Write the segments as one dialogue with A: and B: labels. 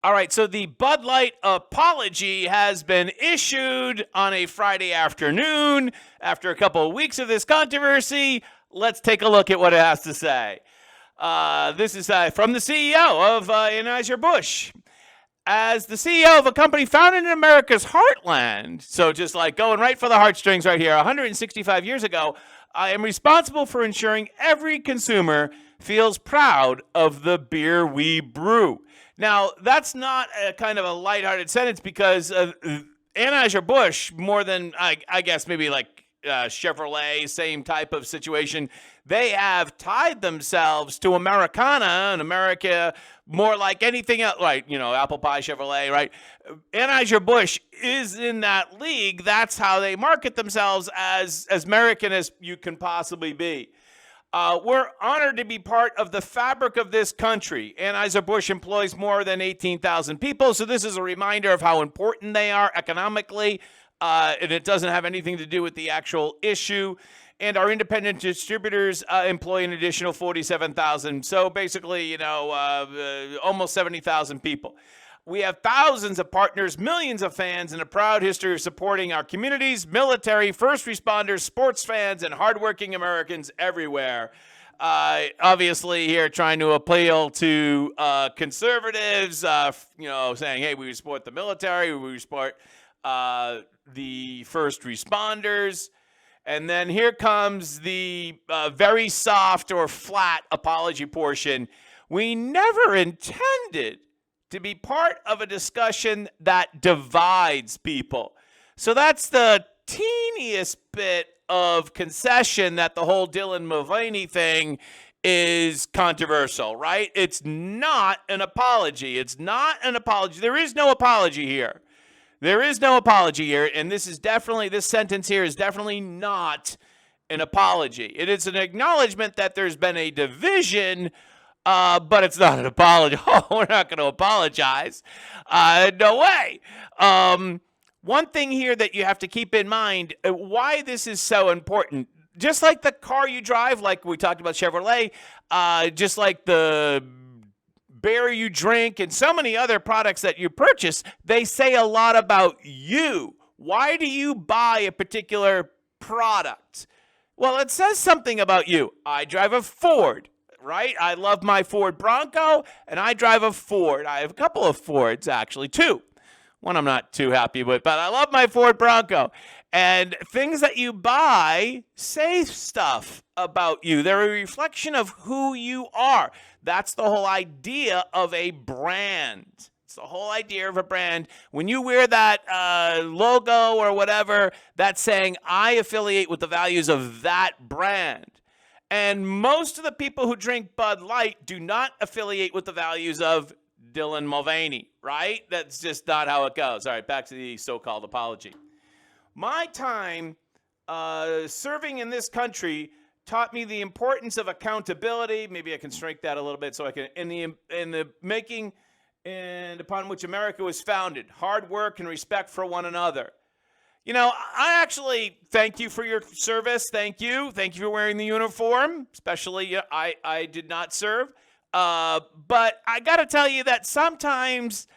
A: All right, so the Bud Light apology has been issued on a Friday afternoon after a couple of weeks of this controversy. Let's take a look at what it has to say. This is from the CEO of Anheuser-Busch. As the CEO of a company founded in America's heartland, so just like going right for the heartstrings right here, 165 years ago, I am responsible for ensuring every consumer feels proud of the beer we brew. Now, that's not a kind of a lighthearted sentence because Anheuser-Busch, more than, I guess, maybe like Chevrolet, same type of situation, they have tied themselves to Americana and America more like anything else, right? Apple pie, Chevrolet, right? Anheuser-Busch is in that league. That's how they market themselves as American as you can possibly be. We're honored to be part of the fabric of this country. Anheuser-Busch employs more than 18,000 people, so this is a reminder of how important they are economically, and it doesn't have anything to do with the actual issue. And our independent distributors employ an additional 47,000. So basically, almost 70,000 people. We have thousands of partners, millions of fans, and a proud history of supporting our communities, military, first responders, sports fans, and hardworking Americans everywhere. Obviously, here trying to appeal to conservatives, saying, hey, we support the military, we support the first responders. And then here comes the very soft or flat apology portion. We never intended to be part of a discussion that divides people. So that's the teeniest bit of concession that the whole Dylan Mulvaney thing is controversial, right? It's not an apology. It's not an apology. There is no apology here. There is no apology here, and this sentence here is definitely not an apology. It is an acknowledgement that there's been a division, but it's not an apology. Oh, we're not going to apologize. No way. One thing here that you have to keep in mind, why this is so important, just like the car you drive, like we talked about Chevrolet, just like the beer you drink and so many other products that you purchase, they say a lot about you. Why do you buy a particular product? Well, it says something about you. I drive a Ford, right? I love my Ford Bronco, and I drive a Ford. I have a couple of Fords, actually, two. One I'm not too happy with, but I love my Ford Bronco. And things that you buy say stuff about you. They're a reflection of who you are. That's the whole idea of a brand. It's the whole idea of a brand. When you wear that logo or whatever, that's saying, I affiliate with the values of that brand. And most of the people who drink Bud Light do not affiliate with the values of Dylan Mulvaney, right? That's just not how it goes. All right, back to the so-called apology. My time serving in this country taught me the importance of accountability. Maybe I can shrink that a little bit so I can, in the making and upon which America was founded, hard work and respect for one another. I actually thank you for your service. Thank you. Thank you for wearing the uniform, especially I did not serve. But I got to tell you that sometimes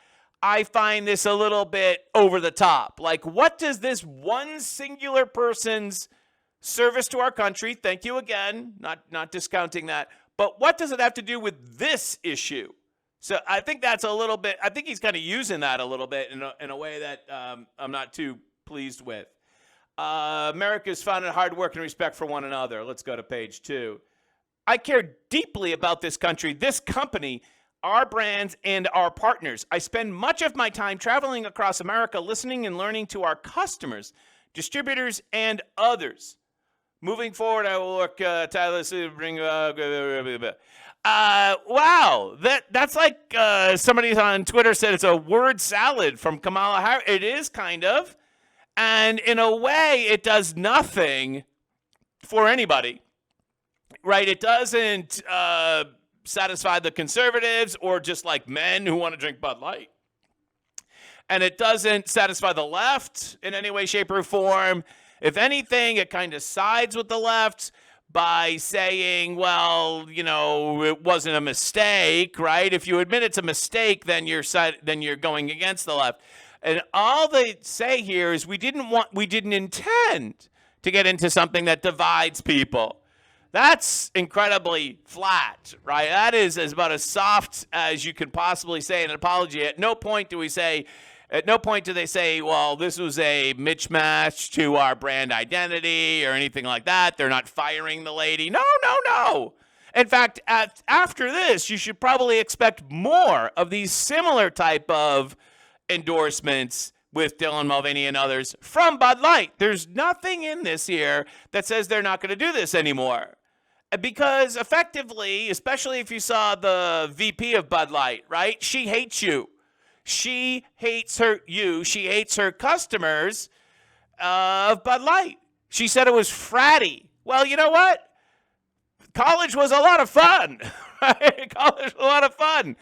A: I find this a little bit over the top. Like, what does this one singular person's service to our country, thank you again, not discounting that, but what does it have to do with this issue? So I think that's a little bit, I think he's kind of using that a little bit in a way that I'm not too pleased with. America is founded on hard work and respect for one another. Let's go to page 2. I care deeply about this country, this company, our brands, and our partners. I spend much of my time traveling across America, listening and learning to our customers, distributors, and others. Moving forward, I will work tirelessly to bring. Wow, that's like somebody on Twitter said it's a word salad from Kamala Harris. It is kind of, and in a way, it does nothing for anybody. Right? It doesn't satisfy the conservatives or just like men who want to drink Bud Light. And it doesn't satisfy the left in any way, shape, or form. If anything, it kind of sides with the left. by saying, well, it wasn't a mistake, right? If you admit it's a mistake, then you're going against the left. And all they say here is we didn't intend to get into something that divides people. That's incredibly flat, right? That is about as soft as you can possibly say an apology. At no point do they say, well, this was a mismatch to our brand identity or anything like that. They're not firing the lady. No. In fact, after this, you should probably expect more of these similar type of endorsements with Dylan Mulvaney and others from Bud Light. There's nothing in this here that says they're not going to do this anymore. Because effectively, especially if you saw the VP of Bud Light, right? She hates you. She hates She hates her customers of Bud Light. She said it was fratty. Well, you know what? College was a lot of fun. Right? College was a lot of fun.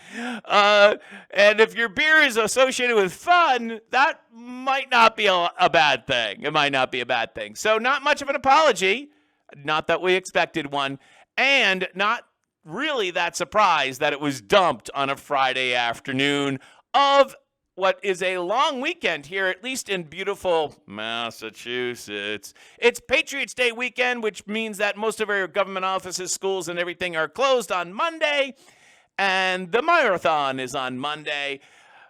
A: And if your beer is associated with fun, that might not be a bad thing. It might not be a bad thing. So not much of an apology. Not that we expected one. And not really that surprised that it was dumped on a Friday afternoon of what is a long weekend here, at least in beautiful Massachusetts. It's Patriots Day weekend, which means that most of our government offices, schools, and everything are closed on Monday. And the marathon is on Monday.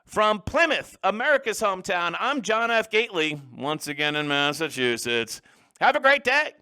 A: From Plymouth, America's hometown, I'm John F. Gately, once again in Massachusetts. Have a great day.